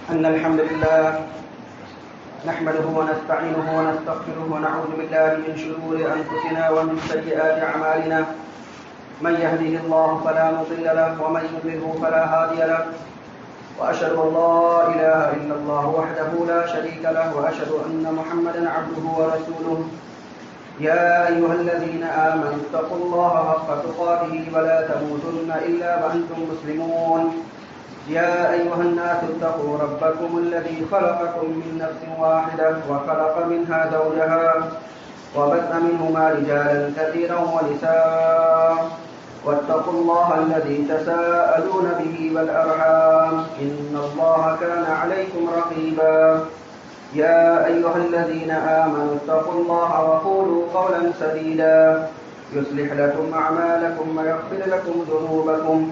أن الحمد لله نحمده ونستعينه ونستغفره ونعوذ بالله من شرور أنفسنا ومن سيئات أعمالنا من يهده الله فلا مضل له ومن يضلله فلا هادي له وأشهد أن لا إله إلا الله وحده لا شريك له وأشهد أن محمدا عبده ورسوله يا أيها الذين آمنوا اتقوا الله حق تقاته ولا تموتن إلا وأنتم مسلمون يا أيها الناس اتقوا ربكم الذي خلقكم من نفس واحدة وخلق منها زوجها وبث منهما رجالا كثيرا ونساء واتقوا الله الذي تساءلون به والأرحام إن الله كان عليكم رقيبا يا أيها الذين آمنوا اتقوا الله وقولوا قولا سديدا يصلح لكم أعمالكم ويغفر لكم ذنوبكم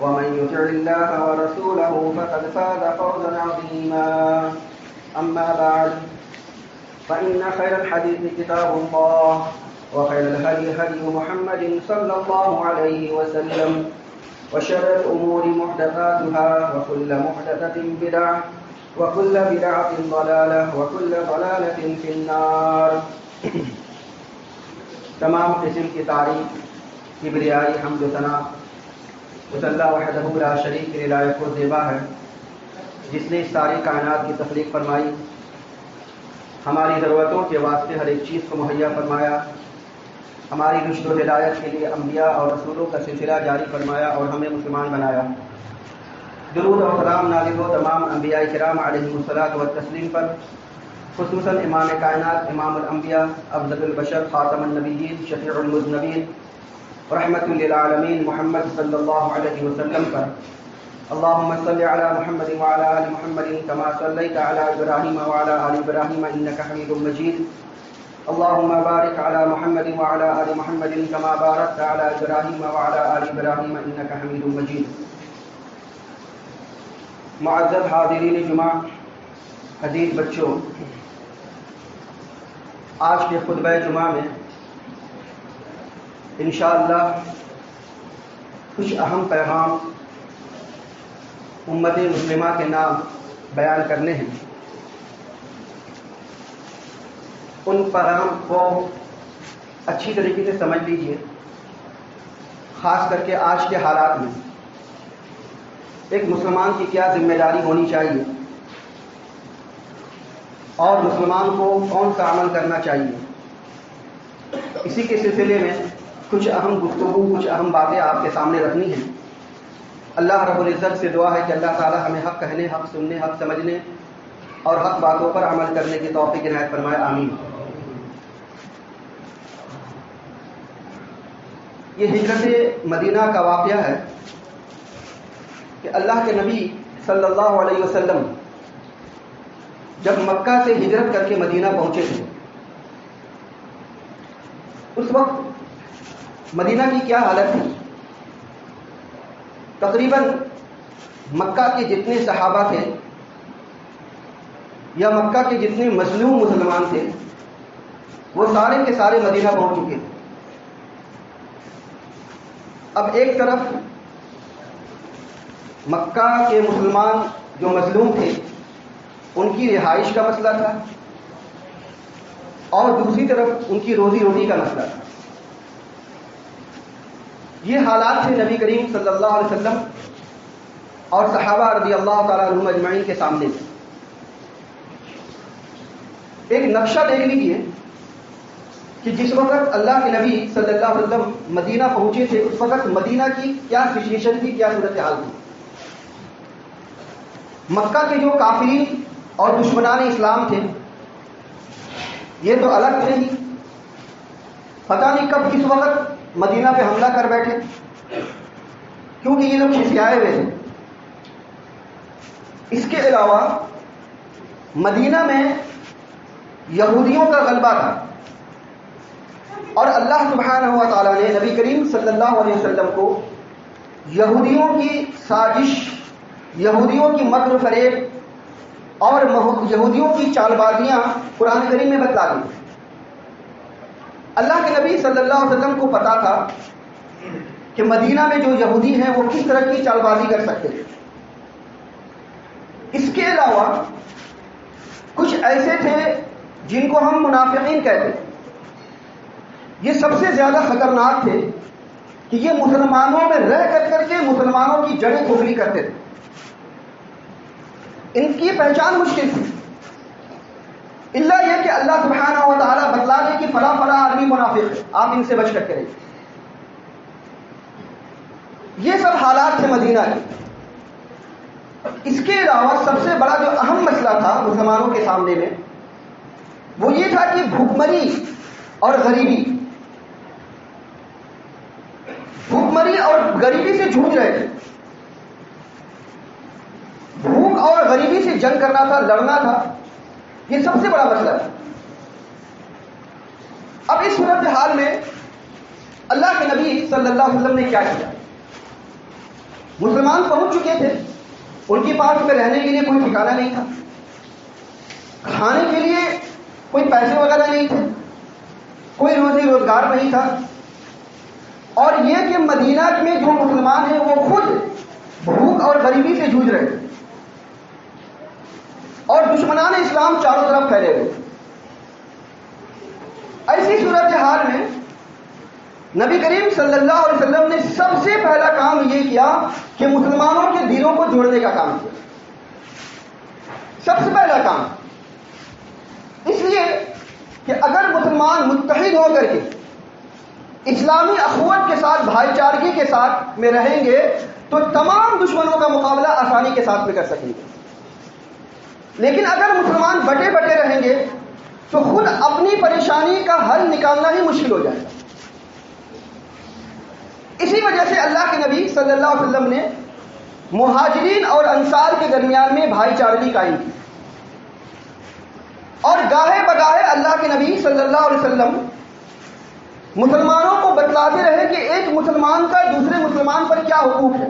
ومن يطع الله ورسوله فقد فاز فوزا عظيما أما بعد فإن خير الحديث كتاب الله وخير الهدي هدي محمد صلى الله عليه وسلم وشر الأمور محدثاتها وكل محدثة بدعة وكل بدعة ضلالة وكل ضلالة في النار. تمام قسم کی تعریف، کبریائی، حمد و ثنا اس اللہ وحدہ لا شریک کے لائق و زیبا ہے جس نے اس ساری کائنات کی تخلیق فرمائی، ہماری ضرورتوں کے واسطے ہر ایک چیز کو مہیا فرمایا، ہماری رشد و ہدایت کے لیے انبیاء اور رسولوں کا سلسلہ جاری فرمایا اور ہمیں مسلمان بنایا. درود و سلام نازل ہو تمام انبیاء کرام علیہم الصلاۃ والتسلیم پر، خصوصاً امام کائنات، امام الانبیاء، افضل البشر، خاتم النبیین، شفیع المذنبین، رحمت للعالمین محمد صلی اللہ علیہ وسلم پر. اللهم صل على محمد وعلى آل محمد كما صليت على إبراهيم وعلى آل إبراهيم إنك حميد مجيد. اللهم بارك على محمد وعلى آل محمد كما باركت على إبراهيم وعلى آل إبراهيم إنك حميد مجيد. معزز حاضرین جمعہ، عزیز بچوں، آج کے خطبہ جمعہ میں انشاءاللہ کچھ اہم پیغام امت مسلمہ کے نام بیان کرنے ہیں. ان پیغام کو اچھی طریقے سے سمجھ لیجئے، خاص کر کے آج کے حالات میں ایک مسلمان کی کیا ذمہ داری ہونی چاہیے اور مسلمان کو کون سا عمل کرنا چاہیے. اسی کے سلسلے میں کچھ اہم گفتگو، کچھ اہم باتیں آپ کے سامنے رکھنی ہیں. اللہ رب العزت سے دعا ہے کہ اللہ تعالی ہمیں حق کہنے، حق سننے، حق سمجھنے اور حق باتوں پر عمل کرنے کی توفیق عنایت فرمائے، آمین. یہ ہجرت مدینہ کا واقعہ ہے کہ اللہ کے نبی صلی اللہ علیہ وسلم جب مکہ سے ہجرت کر کے مدینہ پہنچے تھے، اس وقت مدینہ کی کیا حالت تھی. تقریباً مکہ کے جتنے صحابہ تھے یا مکہ کے جتنے مظلوم مسلمان تھے وہ سارے کے سارے مدینہ پہنچ چکے تھے. اب ایک طرف مکہ کے مسلمان جو مظلوم تھے ان کی رہائش کا مسئلہ تھا اور دوسری طرف ان کی روزی روٹی کا مسئلہ تھا. یہ حالات تھے نبی کریم صلی اللہ علیہ وسلم اور صحابہ رضی اللہ تعالیٰ عنہم اجمعین کے سامنے. ایک نقشہ دیکھ لیجیے کہ جس وقت اللہ کے نبی صلی اللہ علیہ وسلم مدینہ پہنچے تھے اس وقت مدینہ کی کیا سچویشن تھی، کیا صورتحال تھی. مکہ کے جو کافرین اور دشمنان اسلام تھے یہ تو الگ تھے ہی، پتہ نہیں کب کس وقت مدینہ پہ حملہ کر بیٹھے، کیونکہ یہ لوگ کھسیائے ہوئے تھے. اس کے علاوہ مدینہ میں یہودیوں کا غلبہ تھا اور اللہ سبحانہ و تعالیٰ نے نبی کریم صلی اللہ علیہ وسلم کو یہودیوں کی سازش، یہودیوں کی مکر و فریب اور یہودیوں کی چال بازیاں قرآن کریم میں بتلا دی. اللہ کے نبی صلی اللہ علیہ وسلم کو پتا تھا کہ مدینہ میں جو یہودی ہیں وہ کس طرح کی چال بازی کر سکتے تھے. اس کے علاوہ کچھ ایسے تھے جن کو ہم منافقین کہتے ہیں. یہ سب سے زیادہ خطرناک تھے کہ یہ مسلمانوں میں رہ کر کے مسلمانوں کی جڑیں کھوکھلی کرتے تھے. ان کی پہچان مشکل تھی، اللہ یہ کہ اللہ سبحانہ و تعالیٰ بتلا دے کہ فلاں فلاں آدمی منافق ہے، آپ ان سے بچ کر کے رہیے. یہ سب حالات تھے مدینہ کے. اس کے علاوہ سب سے بڑا جو اہم مسئلہ تھا مسلمانوں کے سامنے میں وہ یہ تھا کہ بھوکمری اور غریبی، بھوکمری اور غریبی سے جھوج رہے تھے. بھوک اور غریبی سے جنگ کرنا تھا، لڑنا تھا، یہ سب سے بڑا مسئلہ تھا. اب اس صورتحال میں اللہ کے نبی صلی اللہ علیہ وسلم نے کیا کیا؟ مسلمان پہنچ چکے تھے، ان کے پاس میں رہنے کے لیے کوئی ٹھکانہ نہیں تھا، کھانے کے لیے کوئی پیسے وغیرہ نہیں تھے، کوئی روزی روزگار نہیں تھا. اور یہ کہ مدینہ میں جو مسلمان ہیں وہ خود بھوک اور غریبی سے جوجھ رہے تھے اور دشمنان اسلام چاروں طرف پھیلے ہوئے. ایسی صورتحال میں نبی کریم صلی اللہ علیہ وسلم نے سب سے پہلا کام یہ کیا کہ مسلمانوں کے دلوں کو جوڑنے کا کام کیا. سب سے پہلا کام اس لیے کہ اگر مسلمان متحد ہو کر کے اسلامی اخوت کے ساتھ، بھائی چارگی کے ساتھ میں رہیں گے تو تمام دشمنوں کا مقابلہ آسانی کے ساتھ میں کر سکیں گے. لیکن اگر مسلمان بٹے بٹے رہیں گے تو خود اپنی پریشانی کا حل نکالنا ہی مشکل ہو جائے گا. اسی وجہ سے اللہ کے نبی صلی اللہ علیہ وسلم نے مہاجرین اور انصار کے درمیان میں بھائی چارگی قائم کی. اور گاہے بگاہے اللہ کے نبی صلی اللہ علیہ وسلم مسلمانوں کو بتلاتے رہے کہ ایک مسلمان کا دوسرے مسلمان پر کیا حقوق ہے.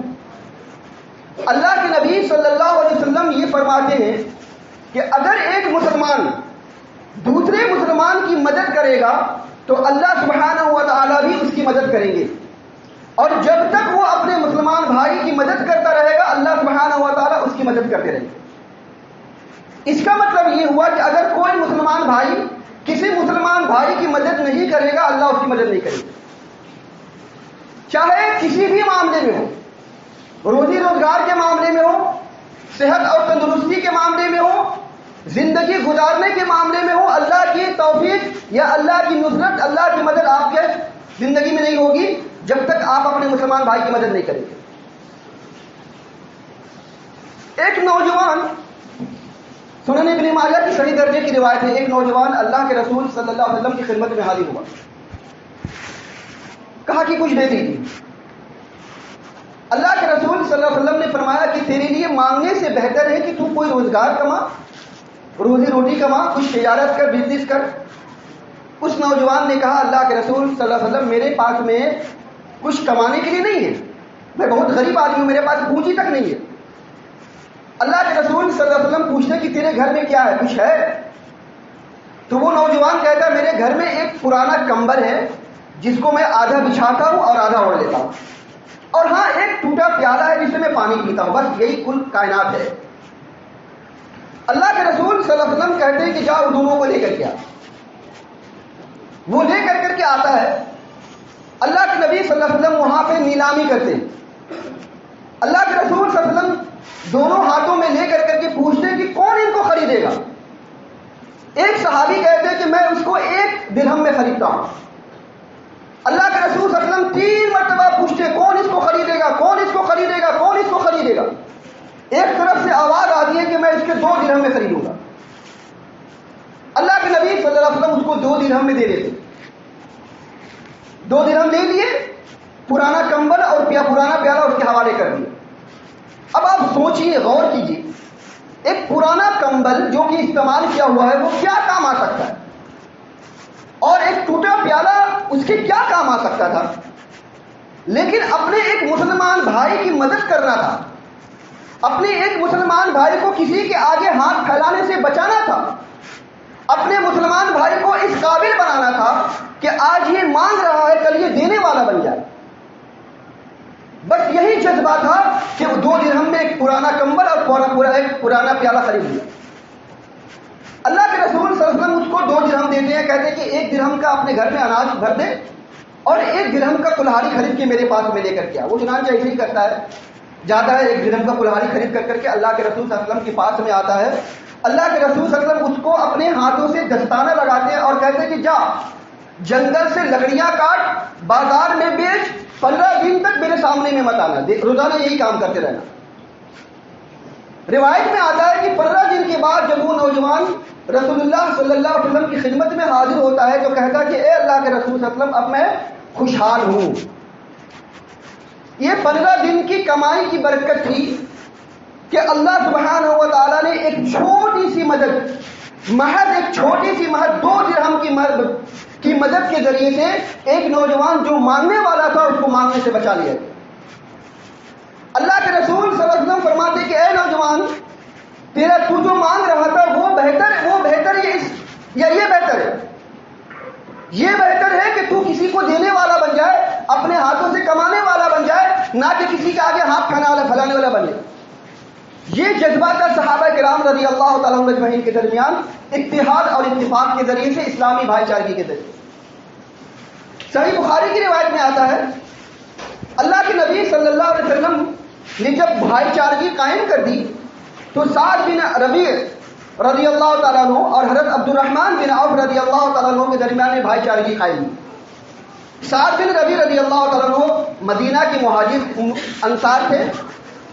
اللہ کے نبی صلی اللہ علیہ وسلم یہ فرماتے ہیں کہ اگر ایک مسلمان دوسرے مسلمان کی مدد کرے گا تو اللہ سبحانہ و تعالیٰ بھی اس کی مدد کریں گے، اور جب تک وہ اپنے مسلمان بھائی کی مدد کرتا رہے گا اللہ سبحانہ و تعالیٰ اس کی مدد کرتے رہیں گے. اس کا مطلب یہ ہوا کہ اگر کوئی مسلمان بھائی کسی مسلمان بھائی کی مدد نہیں کرے گا اللہ اس کی مدد نہیں کرے گا. چاہے کسی بھی معاملے میں ہو، روزی روزگار کے معاملے میں ہو، صحت اور تندرستی کے معاملے میں ہو، زندگی گزارنے کے معاملے میں ہو، اللہ کی توفیق یا اللہ کی نصرت، اللہ کی مدد آپ کے زندگی میں نہیں ہوگی جب تک آپ اپنے مسلمان بھائی کی مدد نہیں کریں گے. ایک نوجوان، سنن ابن ماجہ کی صحیح درجے کی روایت ہے، ایک نوجوان اللہ کے رسول صلی اللہ علیہ وسلم کی خدمت میں حاضر ہوا، کہا کہ کچھ دے دیجیے. اللہ کے رسول صلی اللہ علیہ وسلم نے فرمایا کہ تیرے لیے مانگنے سے بہتر ہے کہ تو کوئی روزگار کما، روزی روٹی کما، کچھ تجارت کر، بزنس کر. اس نوجوان نے کہا اللہ کے رسول صلی اللہ علیہ وسلم میرے پاس میں کچھ کمانے کے لیے نہیں ہے، میں بہت غریب آدمی ہوں، میرے پاس پونجی تک نہیں ہے. اللہ کے رسول صلی اللہ علیہ وسلم پوچھتے کہ تیرے گھر میں کیا ہے، کچھ ہے؟ تو وہ نوجوان کہتا ہے میرے گھر میں ایک پرانا کمبل ہے جس کو میں آدھا بچھاتا ہوں اور آدھا اوڑھ لیتا ہوں، اور ہاں ایک ٹوٹا پیالہ ہے جس سے میں پانی پیتا ہوں، بس یہی کل کائنات ہے. اللہ کے رسول صلی اللہ علیہ وسلم کہتے ہیں کہ جاؤ دونوں کو لے کر کے آ. وہ لے کر کے آتا ہے. اللہ کے نبی صلی اللہ علیہ وسلم وہاں پہ نیلامی کرتے ہیں. اللہ کے رسول صلی اللہ علیہ وسلم دونوں ہاتھوں میں لے کر کے پوچھتے ہیں کہ کون ان کو خریدے گا. ایک صحابی کہتے ہیں کہ میں اس کو 1 درہم میں خریدتا ہوں. اللہ کے رسول صلی اللہ علیہ وسلم 3 مرتبہ پوچھتے کون اس کو خریدے گا، کون اس کو خریدے گا، کون اس کو خریدے گا. ایک طرف سے آواز آتی ہے کہ میں اس کے 2 درہم میں خریدوں گا. اللہ کے نبی صلی اللہ علیہ وسلم اس کو 2 درہم میں دے دیتے. 2 درہم لے لیے، پرانا کمبل اور پرانا پیالہ اس کے حوالے کر دیا. اب آپ سوچئے، غور کیجئے، ایک پرانا کمبل جو کہ استعمال کیا ہوا ہے وہ کیا کام آ سکتا ہے، اور ایک ٹوٹا پیالہ اس کے کیا کام آ سکتا تھا. لیکن اپنے ایک مسلمان بھائی کی مدد کرنا تھا، اپنے ایک مسلمان بھائی کو کسی کے آگے ہاتھ پھیلانے سے بچانا تھا، اپنے مسلمان بھائی کو اس قابل بنانا تھا کہ آج یہ مانگ رہا ہے کل یہ دینے والا بن جائے. بس یہی جذبہ تھا کہ وہ 2 درہم میں ایک پرانا کمبل اور ایک پرانا پیالہ خرید لیا. اللہ کے رسول صلی اللہ علیہ وسلم مجھ کو 2 درہم دیتے ہیں, کہتے ہیں کہ 1 درہم کا اپنے گھر میں اناج بھر دے اور 1 درہم کا کلہاڑی خرید کے میرے پاس میں لے کر کے آ. وہ چنانچہ ایسے ہی کرتا ہے, جاتا ہے 1 درہم کا کلہاڑی خرید کر کے اللہ کے رسول صلی اللہ علیہ وسلم کے پاس میں آتا ہے. اللہ کے رسول صلی اللہ علیہ وسلم اس کو اپنے ہاتھوں سے دستانہ لگاتے ہیں اور کہتے ہیں کہ جا جنگل سے لکڑیاں کاٹ, بازار میں بیچ, 15 دن تک میرے سامنے میں مت آنا, روزانہ یہی کام کرتے رہنا. روایت میں آتا ہے کہ 15 دن کے بعد جب وہ نوجوان رسول اللہ صلی اللہ علیہ وسلم کی خدمت میں حاضر ہوتا ہے تو کہتا کہ اے اللہ کے رسول صلی اللہ علیہ وسلم اب میں خوشحال ہوں. یہ 15 دن کی کمائی کی برکت تھی کہ اللہ سبحانہ و تعالیٰ نے ایک چھوٹی سی مدد, محض ایک چھوٹی سی محض 2 درہم کی مدد کے ذریعے سے ایک نوجوان جو مانگنے والا تھا اس کو مانگنے سے بچا لیا. اللہ کے رسول صلی اللہ علیہ وسلم فرماتے کہ اے نوجوان, تیرا تو جو مانگ رہا تھا وہ بہتر یہ بہتر ہے. یہ بہتر ہے کہ تو کسی کو دینے والا بن جائے, اپنے ہاتھوں سے کمانے والا بن جائے, نہ کہ کسی کے آگے ہاتھ پھیلانے والا بنے. یہ جذبہ تھا صحابہ کرام رضی اللہ تعالیٰ عنہ اجمعین کے درمیان اتحاد اور اتفاق کے ذریعے سے, اسلامی بھائی چارگی کے ذریعے. صحیح بخاری کی روایت میں آتا ہے اللہ کے نبی صلی اللہ علیہ وسلم نے جب بھائی چارگی قائم کر دی تو سعد بن ربیع رضی اللہ تعالیٰ عنہ اور حضرت عبد الرحمن بن عوف رضی اللہ تعالیٰ عنہ کے درمیان میں بھائی چارگی قائم کی. سعد بن ربیع رضی اللہ تعالیٰ عنہ مدینہ کے مہاجر انصار تھے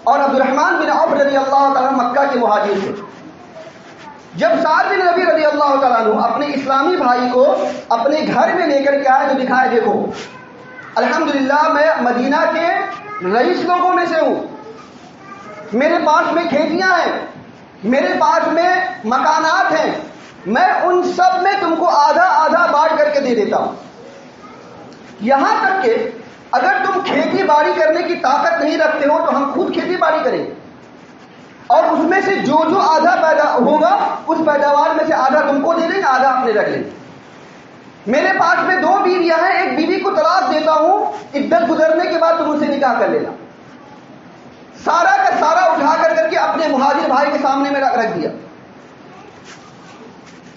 اور عبد الرحمن بن عوف رضی اللہ تعالیٰ عنہ مکہ کے مہاجر تھے. جب سعد بن ربیع رضی اللہ تعالیٰ عنہ اپنے اسلامی بھائی کو اپنے گھر میں لے کر کے آئے تو دکھائے, دیکھو الحمدللہ میں مدینہ کے رئیس لوگوں میں سے ہوں, میرے پاس میں کھیتیاں ہیں, میرے پاس میں مکانات ہیں, میں ان سب میں تم کو آدھا آدھا بانٹ کر کے دے دیتا ہوں. یہاں تک کہ اگر تم کھیتی باڑی کرنے کی طاقت نہیں رکھتے ہو تو ہم خود کھیتی باڑی کریں گے اور اس میں سے جو آدھا پیدا ہوگا اس پیداوار میں سے آدھا تم کو دے دیں گے, آدھا اپنے رکھ لیں گے. میرے پاس میں 2 بیویاں ہیں, ایک بیوی کو طلاق دیتا ہوں, عدت گزرنے کے بعد تم ان سے نکاح کر لینا. سارا کا سارا اٹھا کر کے اپنے مہاجر بھائی کے سامنے میں رکھ دیا.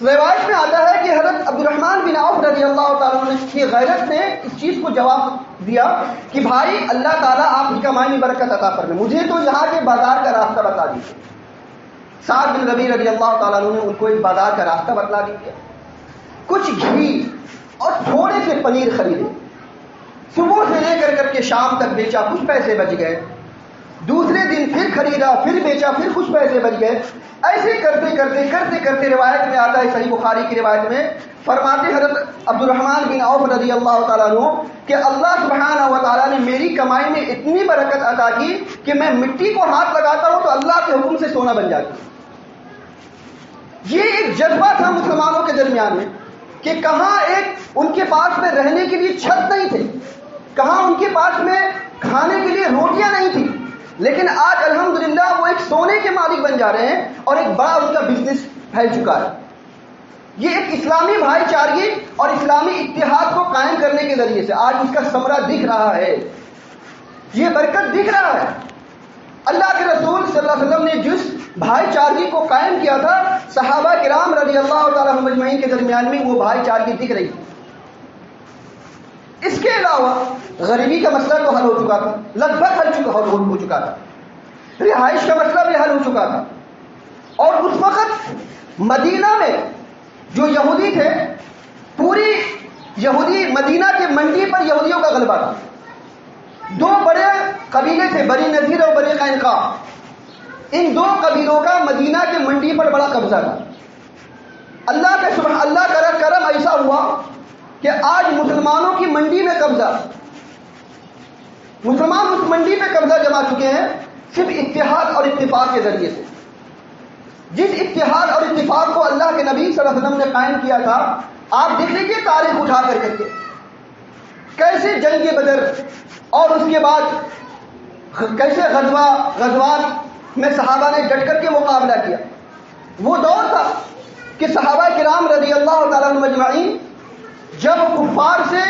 روایت میں آتا ہے کہ حضرت عبد الرحمن بن عوف رضی اللہ تعالیٰ عنہ کی غیرت نے اس چیز کو جواب دیا کہ بھائی اللہ تعالیٰ آپ کی کمائی میں برکت عطا فرمائے, مجھے تو یہاں کے بازار کا راستہ بتا دیجیے. سعد بن ربیع رضی اللہ تعالیٰ عنہ نے ان کو ایک بازار کا راستہ بتلا دیا. کچھ گھی اور تھوڑے سے پنیر خریدے, صبح سے لے کر کے شام تک بیچا, کچھ پیسے بچ گئے. دوسرے دن پھر خریدا, پھر بیچا, پھر کچھ پیسے بچ گئے. ایسے کرتے روایت میں آتا ہے, صحیح بخاری کی روایت میں فرماتے حضرت عبد الرحمن بن عوف رضی اللہ تعالیٰ عنہ کہ اللہ سبحانہ و تعالیٰ نے میری کمائی میں اتنی برکت عطا کی کہ میں مٹی کو ہاتھ لگاتا ہوں تو اللہ کے حکم سے سونا بن جاتا. یہ ایک جذبہ تھا مسلمانوں کے درمیان میں کہ کہاں ایک ان کے پاس میں رہنے کے لیے چھت نہیں تھے, کہاں ان کے پاس میں کھانے کے لیے روٹیاں نہیں تھی, لیکن آج الحمدللہ وہ ایک سونے کے مالک بن جا رہے ہیں اور ایک بڑا ان کا بزنس پھیل چکا ہے. یہ ایک اسلامی بھائی چارگی اور اسلامی اتحاد کو قائم کرنے کے ذریعے سے آج اس کا ثمرہ دکھ رہا ہے, یہ برکت دکھ رہا ہے. اللہ کے رسول صلی اللہ علیہ وسلم نے جس بھائی چارگی کو قائم کیا تھا, صحابہ کرام رضی اللہ تعالیٰ عنہم اجمعین کے درمیان میں وہ بھائی چارگی دکھ رہی تھی. اس کے علاوہ غریبی کا مسئلہ تو حل ہو چکا تھا, لگ بھگ ہو چکا تھا. رہائش کا مسئلہ بھی حل ہو چکا تھا. اور اس وقت مدینہ میں جو یہودی تھے, پوری یہودی مدینہ کے منڈی پر یہودیوں کا غلبہ تھا. 2 بڑے قبیلے تھے, بنی نذیر اور بنی قینقاع. ان 2 قبیلوں کا مدینہ کے منڈی پر بڑا قبضہ تھا. اللہ کا کرم ایسا ہوا کہ آج مسلمانوں کی منڈی میں قبضہ, مسلمان اس منڈی پہ قبضہ جما چکے ہیں صرف اتحاد اور اتفاق کے ذریعے سے. جس اتحاد اور اتفاق کو اللہ کے نبی صلی اللہ علیہ وسلم نے قائم کیا تھا, آپ دیکھ لیجیے تاریخ اٹھا کر کے کیسے جنگ بدر اور اس کے بعد کیسے غزوات میں صحابہ نے ڈٹ کر کے مقابلہ کیا. وہ دور تھا کہ صحابہ کرام رضی اللہ تعالیٰ عنہم اجمعین جب کفار سے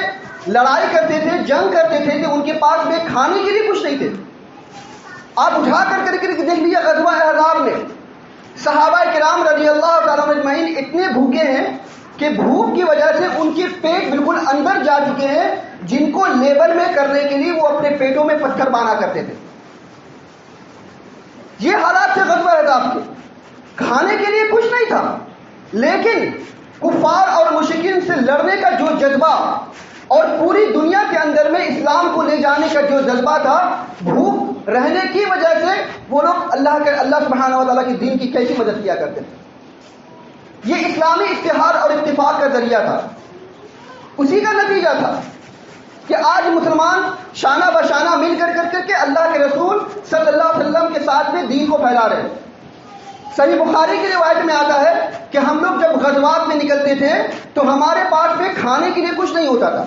لڑائی کرتے تھے، جنگ کرتے تھے کہ ان کے پاس میں کھانے کے لیے کچھ نہیں تھے. آپ اٹھا کر کے دیکھ لیجیے غزوہ احزاب میں صحابہ کرام رضی اللہ تعالیٰ اجمعین اتنے بھوکے ہیں کہ بھوک کی وجہ سے ان کے پیٹ بالکل اندر جا چکے ہیں، جن کو لیبل میں کرنے کے لیے وہ اپنے پیٹوں میں پتھر بانا کرتے تھے. یہ حالات تھے غزوہ احزاب کے. کھانے کے لیے کچھ نہیں تھا، لیکن کفار اور مشرکین سے لڑنے کا جو جذبہ اور پوری دنیا کے اندر میں اسلام کو لے جانے کا جو جذبہ تھا، بھوک رہنے کی وجہ سے وہ لوگ اللہ سبحانہ و تعالیٰ کے دین کی کیسی مدد کیا کرتے تھے. یہ اسلامی اتحاد اور اتفاق کا ذریعہ تھا. اسی کا نتیجہ تھا کہ آج مسلمان شانہ بشانہ مل کر کے اللہ کے رسول صلی اللہ علیہ وسلم کے ساتھ میں دین کو پھیلا رہے ہیں. صحیح بخاری کی روایت میں آتا ہے کہ ہم لوگ جب غزوات میں نکلتے تھے تو ہمارے پاس میں کھانے کے لیے کچھ نہیں ہوتا تھا.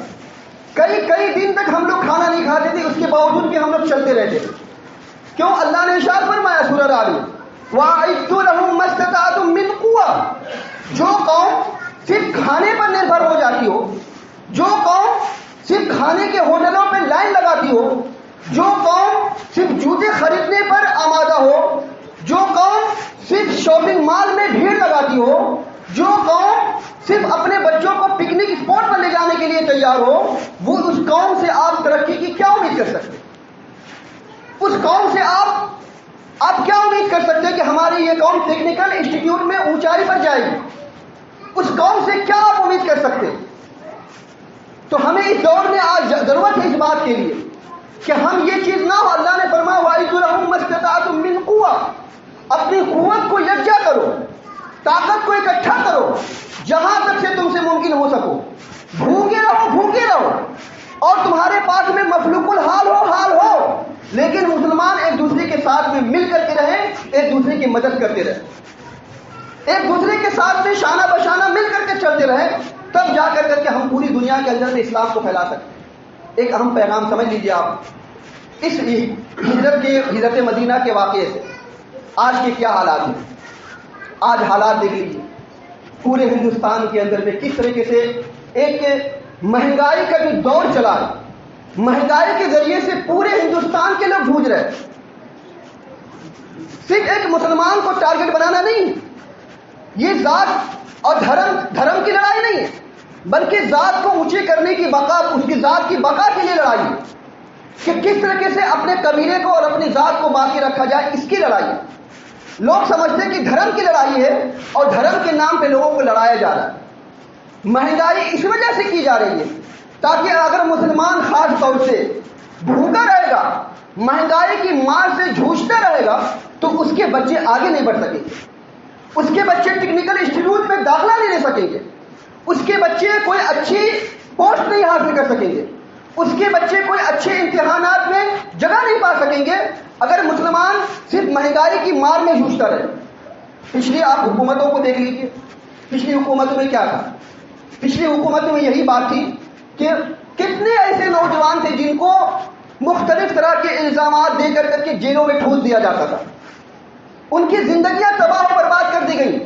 کئی دن تک ہم لوگ کھانا نہیں کھاتے تھے، اس کے باوجود بھی ہم لوگ چلتے رہتے تھے. کیوں؟ اللہ نے ارشاد فرمایا سورہ رعد میں وَأَعِدُّوا لَهُم مَّا اسْتَطَعْتُم مِّن قُوَّةٍ. جو قوم صرف کھانے پر نربھر ہو جاتی ہو، جو قوم صرف کھانے کے ہوٹلوں پہ لائن لگاتی ہو، جو قوم صرف جوتے خریدنے پر آمادہ ہو، جو قوم صرف شاپنگ مال میں بھیڑ لگاتی ہو، جو قوم صرف اپنے بچوں کو پکنک اسپاٹ پر لے جانے کے لیے تیار ہو، وہ اس قوم سے آپ ترقی کی کیا امید کر سکتے؟ اس قوم سے آپ کیا امید کر سکتے کہ ہماری یہ قوم ٹیکنیکل انسٹیٹیوٹ میں اونچائی پر جائے گی؟ اس قوم سے کیا آپ امید کر سکتے؟ تو ہمیں اس دور میں آج ضرورت ہے اس بات کے لیے کہ ہم یہ چیز نہ ہو. اللہ نے فرمایا وَأَعِدُّوا لَهُم مَّا اسْتَطَعْتُم مِّن قُوَّةٍ. اپنی قوت کو یکجا کرو، طاقت کو اکٹھا کرو جہاں تک سے تم سے ممکن ہو سکو. بھوکے رہو اور تمہارے پاس میں مفلوق الحال ہو، لیکن مسلمان ایک دوسرے کے ساتھ میں مل کر کے رہیں، ایک دوسرے کی مدد کرتے رہیں، ایک دوسرے کے ساتھ میں شانہ بشانہ مل کر کے چلتے رہیں، تب جا کر کے ہم پوری دنیا کے اندر میں اسلام کو پھیلا سکتے. ایک اہم پیغام سمجھ لیجیے آپ اس ہجرت مدینہ کے واقعے سے. آج کے کیا حالات ہیں؟ آج حالات دیکھ لیجیے پورے ہندوستان کے اندر میں کس طریقے سے ایک مہنگائی کا جو دور چلا ہے، مہنگائی کے ذریعے سے پورے ہندوستان کے لوگ جھوج رہے. صرف ایک مسلمان کو ٹارگٹ بنانا نہیں، یہ ذات اور دھرم کی لڑائی نہیں ہے، بلکہ ذات کو اونچے کرنے کی بقا، اس کی ذات کی بقا کے لیے لڑائی ہے کہ کس طریقے سے اپنے قبیلے کو اور اپنی ذات کو باقی رکھا جائے، اس کی لڑائی ہے. لوگ سمجھتے ہیں کہ دھرم کی لڑائی ہے اور دھرم کے نام پہ لوگوں کو لڑایا جا رہا ہے. مہنگائی اس وجہ سے کی جا رہی ہے تاکہ اگر مسلمان خاص طور سے بھوکا رہے گا، مہنگائی کی مار سے جھوجتا رہے گا، تو اس کے بچے آگے نہیں بڑھ سکیں گے، اس کے بچے ٹیکنیکل انسٹیٹیوٹ میں داخلہ نہیں لے سکیں گے، اس کے بچے کوئی اچھی پوسٹ نہیں حاصل کر سکیں گے، اس کے بچے کوئی اچھے امتحانات میں جگہ نہیں پا سکیں گے اگر مسلمان صرف مہنگائی کی مار میں جھوجتا رہے. پچھلی آپ حکومتوں کو دیکھ لیجیے، پچھلی حکومتوں میں کیا تھا؟ پچھلی حکومتوں میں یہی بات تھی کہ کتنے ایسے نوجوان تھے جن کو مختلف طرح کے الزامات دے کر کے جیلوں میں ٹھوس دیا جاتا تھا، ان کی زندگیاں تباہ و برباد کر دی گئی.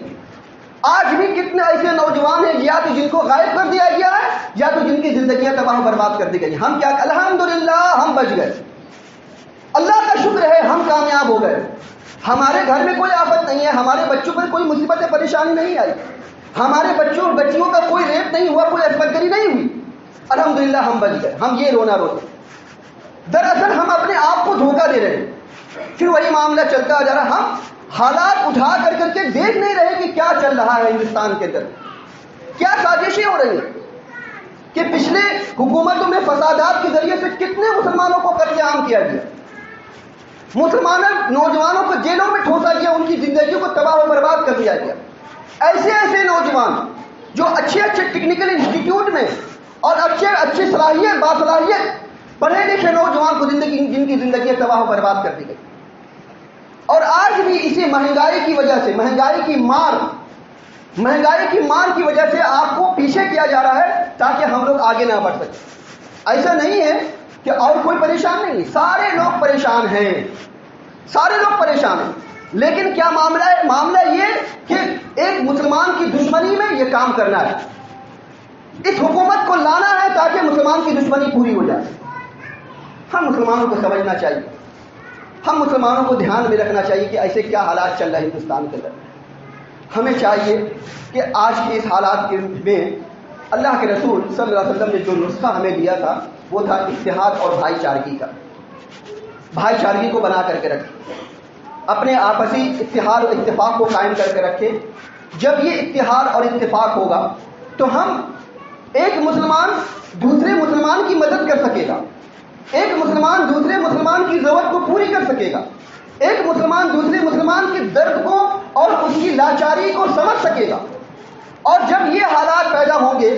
آج بھی کتنے ایسے نوجوان ہیں یا تو جن کو غائب کر دیا گیا ہے یا تو جن کی زندگیاں تباہ و برباد کر دی گئی. ہم کیا الحمدللہ ہم بچ گئے، اللہ کا شکر ہے ہم کامیاب ہو گئے. ہمارے گھر میں کوئی آفت نہیں ہے، ہمارے بچوں پر کوئی مصیبت پریشانی نہیں آئی، ہمارے بچیوں کا کوئی ریپ نہیں ہوا، کوئی افسردگی نہیں ہوئی، الحمدللہ ہم بچ گئے. ہم یہ رونا روتے، دراصل ہم اپنے آپ کو دھوکہ دے رہے ہیں. پھر وہی معاملہ چلتا جا رہا. ہم حالات اٹھا کر کے دیکھ نہیں رہے کہ کیا چل رہا ہے ہندوستان کے اندر، کیا سازشیں ہو رہی ہیں کہ پچھلے حکومتوں میں فسادات کے ذریعے سے کتنے مسلمانوں کو قتل عام کیا گیا، نوجوانوں کو جیلوں میں ٹھوسا گیا، ان کی زندگیوں کو تباہ و برباد کر دیا گیا. ایسے نوجوان جو اچھے ٹیکنیکل انسٹیٹیوٹ میں اور اچھے باصلاحیت پڑھے لکھے نوجوان کو جن کی زندگیاں تباہ و برباد کر دی گئی. اور آج بھی اسی مہنگائی کی وجہ سے، مہنگائی کی مار کی وجہ سے آپ کو پیچھے کیا جا رہا ہے تاکہ ہم لوگ آگے نہ بڑھ سکیں. ایسا نہیں ہے کہ اور کوئی پریشان نہیں، سارے لوگ پریشان ہیں، سارے لوگ پریشان ہیں. لیکن کیا معاملہ ہے؟ معاملہ یہ کہ ایک مسلمان کی دشمنی میں یہ کام کرنا ہے. اس حکومت کو لانا ہے تاکہ مسلمان کی دشمنی پوری ہو جائے. ہم مسلمانوں کو سمجھنا چاہیے, ہم مسلمانوں کو دھیان میں رکھنا چاہیے کہ ایسے کیا حالات چل رہے ہیں ہندوستان کے اندر. ہمیں چاہیے کہ آج کے اس حالات میں اللہ کے رسول صلی اللہ علیہ وسلم نے جو نسخہ ہمیں دیا تھا وہ تھا اتحاد اور بھائی چارگی کا. بھائی چارگی کو بنا کر کے رکھیں, اپنے آپسی اتحاد اور اتفاق کو قائم کر کے رکھیں. جب یہ اتحاد اور اتفاق ہوگا تو ہم ایک مسلمان دوسرے مسلمان کی مدد کر سکے گا, ایک مسلمان دوسرے مسلمان کی ضرورت کو پوری کر سکے گا, ایک مسلمان دوسرے مسلمان کے درد کو اور اس کی لاچاری کو سمجھ سکے گا. اور جب یہ حالات پیدا ہوں گے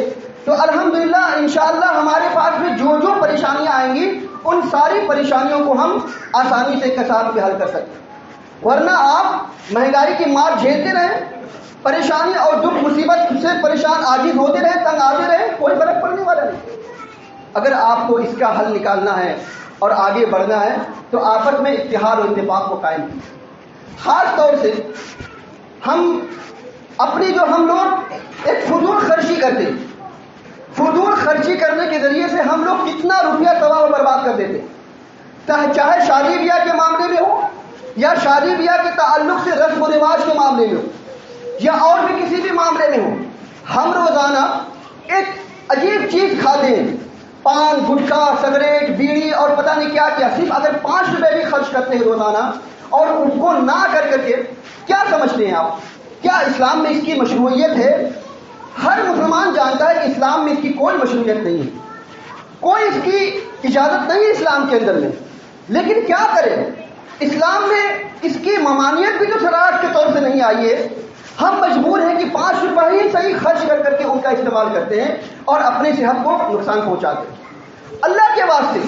تو الحمدللہ انشاءاللہ ہمارے پاس میں جو جو پریشانیاں آئیں گی ان ساری پریشانیوں کو ہم آسانی سے ایک ساتھ میں حل کر سکتے ہیں. ورنہ آپ مہنگائی کی مار جھیلتے رہیں, پریشانی اور دکھ مصیبت سے پریشان عاجز ہوتے رہیں, تنگ آتے رہیں, کوئی فرق پڑنے والا نہیں. اگر آپ کو اس کا حل نکالنا ہے اور آگے بڑھنا ہے تو آپس میں اتحاد اور اتفاق کو قائم کیجیے. خاص طور سے ہم اپنی جو ہم لوگ ایک فضول خرچی کرتے ہیں, فضول خرچی کرنے کے ذریعے سے ہم لوگ کتنا روپیہ تباہ و برباد کر دیتے ہیں, چاہے شادی بیاہ کے معاملے میں ہو یا شادی بیاہ کے تعلق سے رسم و رواج کے معاملے میں ہو یا اور بھی کسی بھی معاملے میں ہو. ہم روزانہ ایک عجیب چیز کھاتے ہیں, پان, گٹکا, سگریٹ, بیڑی اور پتہ نہیں کیا کیا. صرف اگر 5 روپے بھی خرچ کرتے ہیں روزانہ اور ان کو نہ کر کے کیا سمجھتے ہیں آپ, کیا اسلام میں اس کی مشروعیت ہے؟ ہر مسلمان جانتا ہے کہ اسلام میں اس کی کوئی مشروعیت نہیں ہے, کوئی اس کی اجازت نہیں ہے اسلام کے اندر میں. لیکن کیا کریں, اسلام میں اس کی ممانعت بھی تو شرائط کے طور سے نہیں آئی ہے. ہم مجبور ہیں کہ 5 روپے ہی صحیح خرچ کر کے ان کا استعمال کرتے ہیں اور اپنی صحت کو نقصان پہنچاتے ہیں. اللہ کے واسطے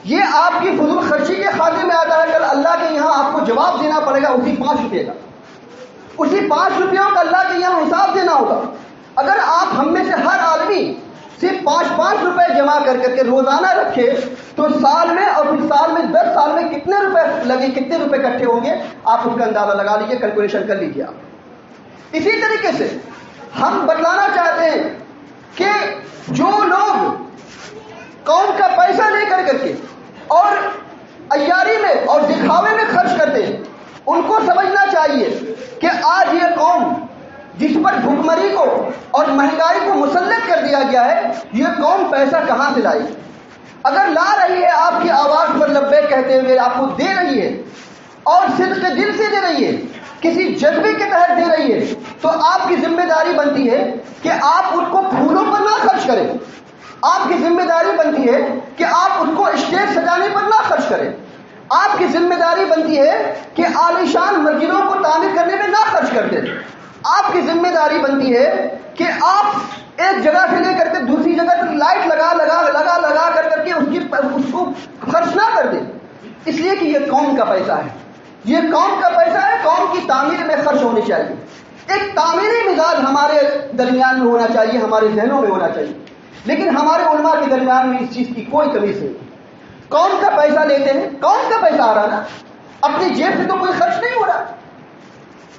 یہ آپ کی فضول خرچی کے خاتے میں آتا ہے, کل اللہ کے یہاں آپ کو جواب دینا پڑے گا اسی 5 روپے کا, اسی 5 روپیوں کا اللہ کے یہاں حساب دینا ہوگا. اگر آپ ہم میں سے ہر آدمی صرف 5 روپے جمع کر کے روزانہ رکھے تو سال میں اور پھر سال میں 10 سال میں کتنے روپے لگے, کتنے روپے اکٹھے ہوں گے, آپ اس کا اندازہ لگا لیجیے, کیلکولیشن کر لیجیے آپ. اسی طریقے سے ہم بتلانا چاہتے ہیں کہ جو لوگ قوم کا پیسہ لے کر کے اور عیاری میں اور دکھاوے میں خرچ کرتے ہیں ان کو سمجھنا چاہیے کہ آج یہ قوم جس پر بھوکمری کو اور مہنگائی کو مسلط کر دیا گیا ہے, یہ قوم پیسہ کہاں سے لائے؟ اگر لا رہی ہے آپ کی آواز پر لبیک کہتے ہوئے آپ کو دے رہی ہے اور صدق کے دل سے دے رہی ہے, کسی جذبے کے تحت دے رہی ہے, تو آپ کی ذمہ داری بنتی ہے کہ آپ اس کو پھولوں پر نہ خرچ کریں. آپ کی ذمہ داری بنتی ہے کہ آپ اس کو اسٹیج سجانے پر نہ خرچ کریں. آپ کی ذمہ داری بنتی ہے کہ عالیشان مسجدوں کو تعمیر کرنے میں نہ خرچ کر دیں. آپ کی ذمہ داری بنتی ہے کہ آپ ایک جگہ سے لے کر کے دوسری جگہ تک لائٹ لگا کر کے اس کو خرچ نہ کر دیں, اس لیے کہ یہ قوم کا پیسہ ہے, یہ قوم کا پیسہ ہے, قوم کی تعمیر میں خرچ ہونی چاہیے. ایک تعمیری مزاج ہمارے درمیان میں ہونا چاہیے, ہمارے ذہنوں میں ہونا چاہیے. لیکن ہمارے علماء کے درمیان میں اس چیز کی کوئی کمی نہیں. قوم کا پیسہ لیتے ہیں, قوم کا پیسہ آ رہا نا, اپنی جیب سے تو کوئی خرچ نہیں ہو رہا.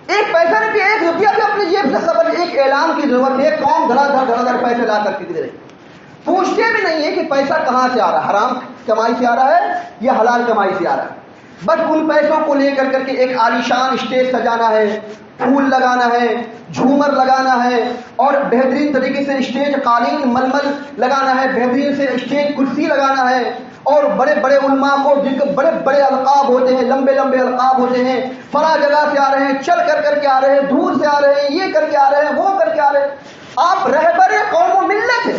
ایک پیسہ نہیں, 1 روپیہ بھی اپنی جیب سے خبر, ایک اعلان کی ضرورت ہے. قوم دھڑا دھڑ پیسے لا کر کے دے رہی, پوچھتے بھی نہیں ہے کہ پیسہ کہاں سے آ رہا ہے, حرام کمائی سے آ رہا ہے یا حلال کمائی سے آ رہا ہے. بس ان پیسوں کو لے کر کے ایک عالیشان اسٹیج سجانا ہے, پھول لگانا ہے, جھومر لگانا ہے اور بہترین طریقے سے اسٹیج قالین ململ لگانا ہے, بہترین سے اسٹیج کرسی لگانا ہے اور بڑے بڑے علماء کو جن کے بڑے بڑے القاب ہوتے ہیں, لمبے لمبے القاب ہوتے ہیں, فلاں جگہ سے آ رہے ہیں, چل کر کے آ رہے ہیں, دور سے آ رہے ہیں, یہ کر کے آ رہے ہیں, وہ کر کے آ رہے ہیں. آپ رہبر قوم و ملت ہیں,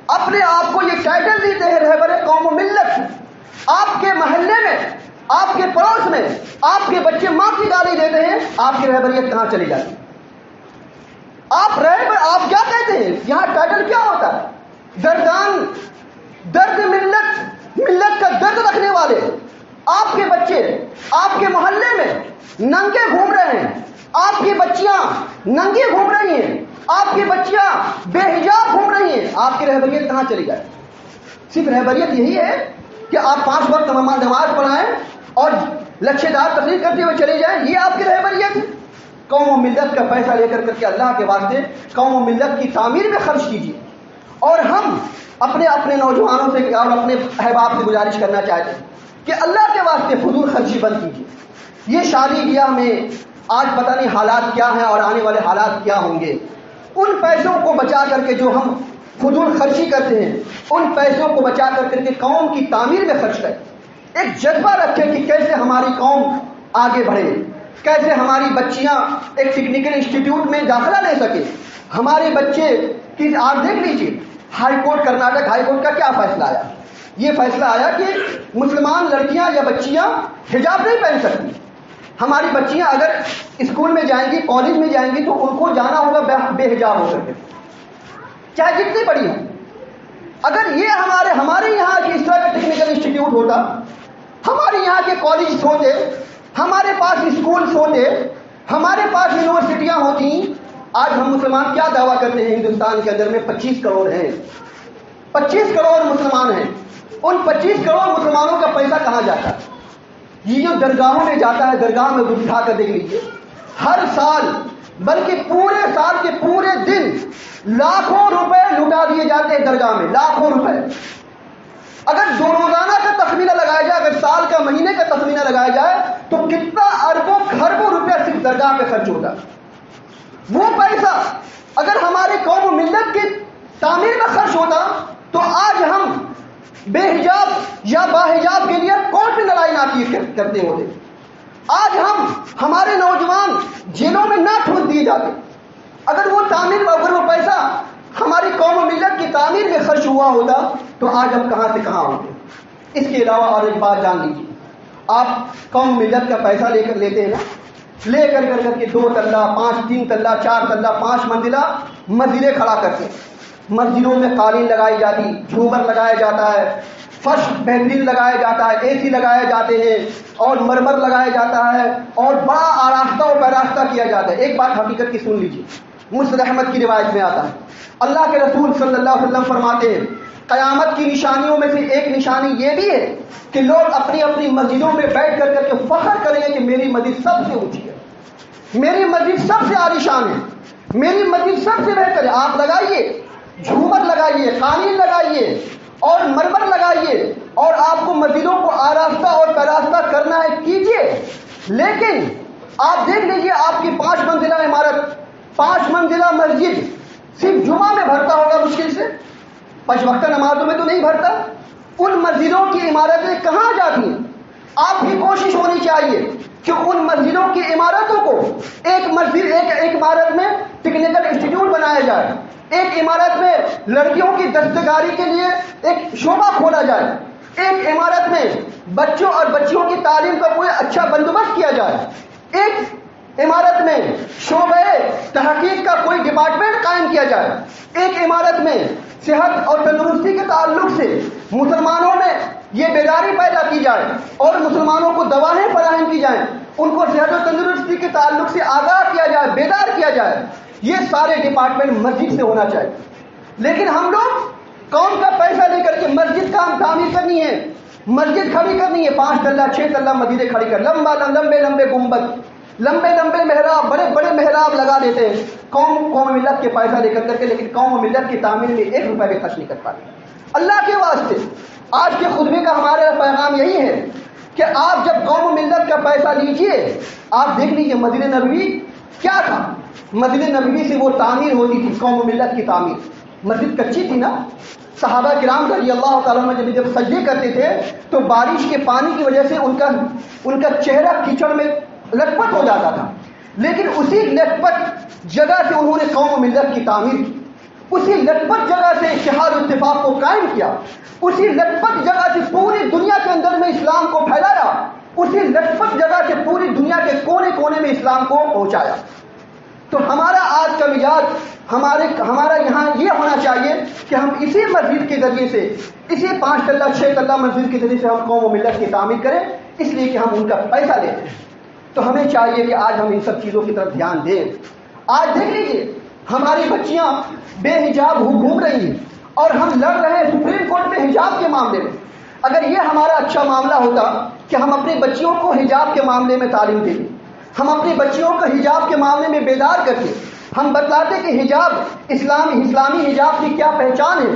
اپنے آپ کو یہ ٹائٹل دیتے ہیں رہبر قوم و ملت. آپ کے محلے میں, آپ کے پڑوس میں آپ کے بچے ماں کی گالی دیتے ہیں, آپ کی رہبریت کہاں چلی جاتی؟ آپ رہبر, آپ کیا کہتے ہیں؟ یہاں ٹائٹل کیا ہوتا ہے؟ دردان, درد ملت کا درد رکھنے والے. آپ کے بچے آپ کے محلے میں ننگے گھوم رہے ہیں, آپ کی بچیاں ننگی گھوم رہی ہیں, آپ کی بچیاں بے حجاب گھوم رہی ہیں, آپ کی رہبریت کہاں چلی جائے؟ صرف رہبریت یہی ہے کہ آپ 5 وقت نماز پڑھائیں اور لچھے دار تقریر کرتے ہوئے چلے جائیں, یہ آپ کی رہبریت ہے؟ قوم و ملت کا پیسہ لے کر کے اللہ کے واسطے قوم و ملت کی تعمیر میں خرچ کیجیے, اور ہم اپنے اپنے نوجوانوں سے اور اپنے احباب سے گزارش کرنا چاہتے ہیں کہ اللہ کے واسطے فضول خرچی بند کیجیے. یہ شادی بیاہ میں آج پتہ نہیں حالات کیا ہیں اور آنے والے حالات کیا ہوں گے. ان پیسوں کو بچا کر کے جو ہم فضول خرچی کرتے ہیں ان پیسوں کو بچا کر کے قوم کی تعمیر میں خرچ کریں. ایک جذبہ رکھیں کہ کیسے ہماری قوم آگے بڑھے, کیسے ہماری بچیاں ایک ٹیکنیکل انسٹیٹیوٹ میں داخلہ لے سکے. ہمارے بچے کی آپ دیکھ لیجیے high court Karnataka high court کا کیا فیصلہ آیا. یہ فیصلہ آیا کہ مسلمان لڑکیاں یا بچیاں حجاب نہیں پہن سکتی. ہماری بچیاں اگر اسکول میں جائیں گی کالج میں جائیں گی تو ان کو جانا ہوگا بے حجاب ہو کر کے, چاہے جتنی بڑی ہو. اگر یہ ہمارے یہاں کی اس طرح کا ٹیکنیکل انسٹیٹیوٹ ہوتا, ہمارے یہاں کے کالج ہوتے, ہمارے پاس اسکولس ہوتے, ہمارے پاس یونیورسٹیاں ہوتی, آج ہم مسلمان کیا دعویٰ کرتے ہیں ہندوستان کے اندر میں 25 کروڑ ہیں, 25 کروڑ مسلمان ہیں. ان 25 کروڑ مسلمانوں کا پیسہ کہاں جاتا ہے؟ یہ جو درگاہوں میں جاتا ہے, درگاہ میں اٹھا کر دیکھ لیجیے ہر سال بلکہ پورے سال کے پورے دن لاکھوں روپے لٹا دیے جاتے ہیں درگاہ میں, لاکھوں روپے. اگر 2 روزانہ کا تخمینہ لگایا جائے, اگر سال کا مہینے کا تخمینہ لگایا جائے تو کتنا اربوں خربوں روپیہ صرف درگاہ پہ خرچ ہوتا. وہ پیسہ اگر ہماری قوم و ملت کی تعمیر میں خرچ ہوتا تو آج ہم بے حجاب یا باحجاب کے لیے کورٹ میں لڑائی نہ کرتے ہوتے. آج ہمارے نوجوان جیلوں میں نہ ٹھونس دیے جاتے. اگر وہ پیسہ ہماری قوم و ملت کی تعمیر میں خرچ ہوا ہوتا تو آج ہم کہاں سے کہاں ہوتے. اس کے علاوہ اور ایک بات جان لیجیے, آپ قوم ملت کا پیسہ لے کر لیتے ہیں نا, لے کر کے 2 تلہ 5 3 تلہ 4 تلہ 5 منزلہ مسجدیں کھڑا کرتے. مسجدوں میں قالین لگائی جاتی, جھومر لگایا جاتا ہے, فرش بہترین لگایا جاتا ہے, اے سی لگائے جاتے ہیں اور مرمر لگایا جاتا ہے اور بڑا آراستہ و پیراستہ کیا جاتا ہے. ایک بات حقیقت کی سن لیجیے, مسند احمد کی روایت میں آتا ہے اللہ کے رسول صلی اللہ علیہ وسلم فرماتے ہیں قیامت کی نشانیوں میں سے ایک نشانی یہ بھی ہے کہ لوگ اپنی اپنی مسجدوں میں بیٹھ کر کے فخر کریں گے کہ میری مسجد سب سے اونچی ہے, میری مسجد سب سے عالیشان ہے, میری مسجد سب سے بہتر ہے. آپ لگائیے, جھومر لگائیے, قالین لگائیے اور مرمر لگائیے اور آپ کو مسجدوں کو آراستہ اور پیراستہ کرنا ہے کیجیے. لیکن آپ دیکھ لیجیے آپ کی 5 منزلہ عمارت, 5 منزلہ مسجد صرف جمعہ میں بھرتا ہوگا مشکل سے, 5 وقتہ نمازوں میں تو نہیں بھرتا. ان مسجدوں کی عمارتیں کہاں جاتی ہیں؟ آپ کی کوشش ہونی چاہیے کہ ان مسجدوں کی عمارتوں کو ایک عمارت میں ٹیکنیکل انسٹیٹیوٹ بنایا جائے, ایک عمارت میں لڑکیوں کی دستکاری کے لیے ایک شعبہ کھولا جائے, ایک عمارت میں بچوں اور بچیوں کی تعلیم کا کوئی اچھا بندوبست کیا جائے, ایک عمارت میں شعبہ تحقیق کا کوئی ڈپارٹمنٹ قائم کیا جائے, ایک عمارت میں صحت اور تندرستی کے تعلق سے مسلمانوں میں یہ بیداری پیدا کی جائے اور مسلمانوں کو دوائیں فراہم کی جائیں, ان کو صحت و تندرستی کے تعلق سے آگاہ کیا جائے, بیدار کیا جائے. یہ سارے ڈپارٹمنٹ مسجد سے ہونا چاہیے. لیکن ہم لوگ قوم کا پیسہ لے کر کے مسجد کا تعمیر کرنی ہے, مسجد کھڑی کرنی ہے, 5 تلہ 6 تلہ مسجدیں کھڑی کر, لمبے گنبد, لمبے محراب, بڑے محراب لگا دیتے ہیں قوم ملت کے پیسہ لے کر کے, لیکن قوم و ملت کی تعمیر میں 1 روپے بھی خرچ نہیں کر پاتے. اللہ کے واسطے آج کے خطبے کا ہمارا پیغام یہی ہے کہ آپ جب قوم و ملت کا پیسہ لیجئے, آپ دیکھ لیجئے مسجد نبوی کیا تھا. مسجد نبوی سے وہ تعمیر ہوتی تھی, قوم و ملت کی تعمیر. مسجد کچی تھی نا, صحابہ کرام رضی اللہ تعالیٰ عنہ جب سجدے کرتے تھے تو بارش کے پانی کی وجہ سے ان کا چہرہ کیچڑ میں لٹ پٹ ہو جاتا تھا, لیکن اسی لٹ پٹ جگہ سے انہوں نے قوم و ملت کی تعمیر کی, اسی لٹ پٹ جگہ سے اتحاد و اتفاق کو قائم کیا, اسی لٹ پٹ جگہ سے پوری دنیا کے اندر میں اسلام کو پھیلایا, اسی لٹ پٹ جگہ سے پوری دنیا کے کونے کونے میں اسلام کو پہنچایا. تو ہمارا آج کا مزاج ہمارا یہاں یہ ہونا چاہیے کہ ہم اسی مسجد کے ذریعے سے, اسی 5 تلہ 6 تلہ مسجد کے ذریعے سے ہم قوم و ملت کی تعمیر کریں, اس لیے کہ ہم ان کا پیسہ لیتے ہیں. تو ہمیں چاہیے کہ آج ہم ان سب چیزوں کی طرف دھیان دیں. آج دیکھ لیجیے ہماری بچیاں بے حجاب گھوم رہی ہیں اور ہم لڑ رہے ہیں سپریم کورٹ میں حجاب کے معاملے میں. اگر یہ ہمارا اچھا معاملہ ہوتا کہ ہم اپنی بچیوں کو حجاب کے معاملے میں تعلیم دیں, ہم اپنی بچیوں کو حجاب کے معاملے میں بیدار کرتے, ہم بتلاتے کہ حجاب اسلامی حجاب کی کیا پہچان ہے،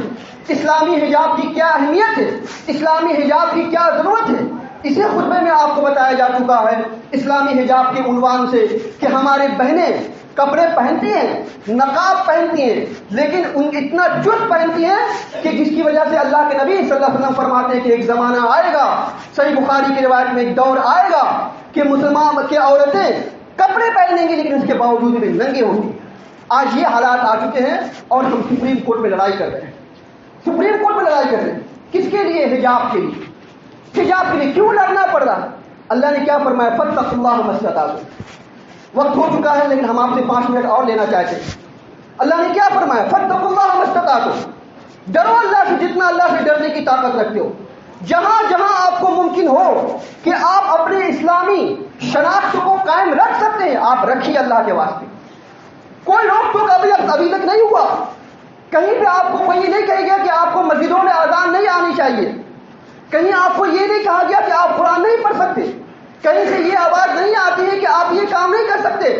اسلامی حجاب کی کیا اہمیت ہے، اسلامی حجاب کی کیا ضرورت ہے۔ اسی خطبے میں آپ کو بتایا جا چکا ہے اسلامی حجاب کے عنوان سے کہ ہماری بہنیں کپڑے پہنتی ہیں، نقاب پہنتی ہیں، لیکن ان اتنا چست پہنتی ہیں کہ جس کی وجہ سے اللہ کے نبی صلی اللہ علیہ وسلم فرماتے ہیں کہ ایک زمانہ آئے گا، صحیح بخاری کی روایت میں ایک دور آئے گا کہ مسلمان کی عورتیں کپڑے پہنیں گی لیکن اس کے باوجود بھی ننگے ہوں گی۔ آج یہ حالات آ چکے ہیں اور ہم سپریم کورٹ میں لڑائی کر رہے ہیں، سپریم کورٹ میں لڑائی کر رہے ہیں، کس کے لیے؟ حجاب کے لیے، حجاب کے لیے کیوں لڑنا پڑ رہا؟ اللہ نے کیا فرمایا؟ فاتقوا اللہ ما استطعتم۔ وقت ہو چکا ہے لیکن ہم آپ سے 5 منٹ اور لینا چاہتے ہیں۔ اللہ نے کیا فرمایا؟ فاتقوا اللہ ما استطعتم، ڈرو اللہ سے جتنا اللہ سے ڈرنے کی طاقت رکھتے ہو۔ جہاں جہاں آپ کو ممکن ہو کہ آپ اپنے اسلامی شناخت کو قائم رکھ سکتے ہیں آپ رکھیے اللہ کے واسطے۔ کوئی روک ٹوک ابھی تک نہیں ہوا، کہیں پہ آپ کو کوئی نہیں کہے گیا کہ آپ کو مسجدوں میں اذان نہیں آنی چاہیے، کہیں آپ کو یہ نہیں کہا گیا کہ آپ قرآن نہیں پڑھ سکتے، کہیں سے یہ آواز نہیں آتی ہے کہ آپ یہ کام نہیں کر سکتے۔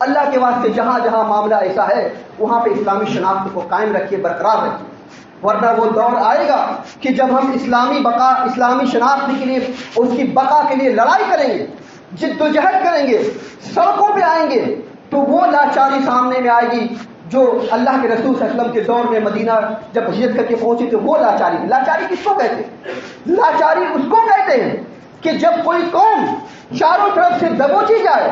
اللہ کے واسطے جہاں جہاں معاملہ ایسا ہے وہاں پہ اسلامی شناخت کو قائم رکھیے، برقرار رکھیے، ورنہ وہ دور آئے گا کہ جب ہم اسلامی شناخت کے لیے، اس کی بقا کے لیے لڑائی کریں گے، جد و جہد کریں گے، سڑکوں پہ آئیں گے، تو وہ لاچاری سامنے میں آئے گی جو اللہ کے رسول صلی اللہ علیہ وسلم کے دور میں مدینہ جب ہجرت کر کے پہنچے تو وہ لاچاری کس کو کہتے ہیں؟ لاچاری اس کو کہتے ہیں کہ جب کوئی قوم چاروں طرف سے دبوچی جائے،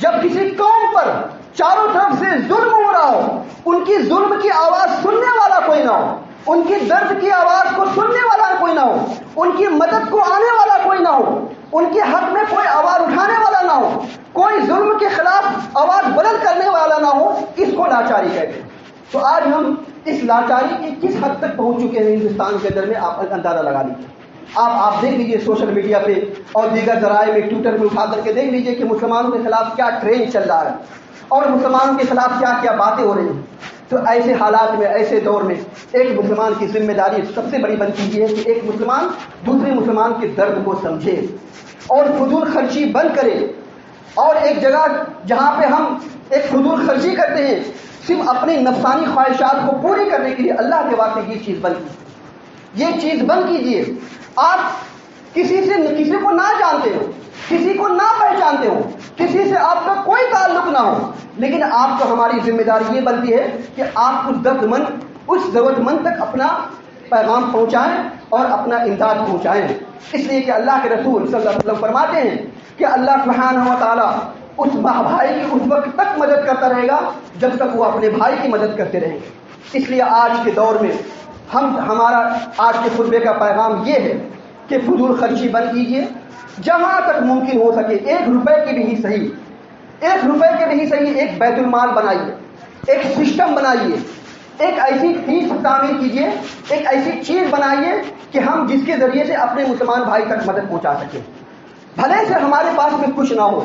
جب کسی قوم پر چاروں طرف سے ظلم ہو رہا ہو، ان کی ظلم کی آواز سننے والا کوئی نہ ہو، ان کی درد کی آواز کو سننے والا کوئی نہ ہو، ان کی مدد کو آنے والا کوئی نہ ہو، ان کے حق میں کوئی آواز اٹھانے والا نہ ہو، کوئی ظلم کے خلاف آواز بلند کرنے والا نہ ہو، اس کو لاچاری کہتے ہیں۔ تو آج ہم اس لاچاری کی کس حد تک پہنچ چکے ہیں ہندوستان کے اندر میں آپ اندازہ لگا لیجیے۔ آپ دیکھ لیجیے سوشل میڈیا پہ اور دیگر ذرائع میں، ٹویٹر میں اٹھا کر کے دیکھ لیجیے کہ مسلمانوں کے خلاف کیا ٹرینڈ چل رہا ہے اور مسلمانوں کے خلاف کیا کیا باتیں ہو رہی ہیں۔ تو ایسے حالات میں، ایسے دور میں ایک مسلمان کی ذمہ داری سب سے بڑی بنتی ہے کہ ایک مسلمان دوسرے مسلمان کے درد کو سمجھے اور فضول خرچی بند کرے، اور ایک جگہ جہاں پہ ہم ایک فضول خرچی کرتے ہیں صرف اپنی نفسانی خواہشات کو پوری کرنے کے لیے، اللہ کے واسطے یہ چیز بند کیجیے، یہ چیز بند کیجیے۔ آپ کسی کو نہ جانتے ہو، کسی کو نہ پہچانتے ہو، کسی سے آپ کا کوئی تعلق نہ ہو، لیکن آپ کو ہماری ذمہ داری یہ بنتی ہے کہ آپ اس ضرورت مند تک اپنا پیغام پہنچائیں اور اپنا امداد پہنچائیں۔ اس لیے کہ اللہ کے رسول صلی اللہ علیہ وسلم فرماتے ہیں کہ اللہ سبحانہ و تعالیٰ اس بھائی کی اس وقت تک مدد کرتا رہے گا جب تک وہ اپنے بھائی کی مدد کرتے رہیں گے۔ اس لیے آج کے دور میں ہمارا آج کے خطبے کا پیغام یہ ہے کہ فضول خرچی بند کیجیے، جہاں تک ممکن ہو سکے 1 روپے کی بھی صحیح، 1 روپے کے بھی صحیح ایک بیت المال بنائیے، ایک سسٹم بنائیے، ایک ایسی چیز تعمیر کیجیے، ایک ایسی چیز بنائیے کہ ہم جس کے ذریعے سے اپنے مسلمان بھائی تک مدد پہنچا سکیں۔ بھلے سے ہمارے پاس میں کچھ نہ ہو،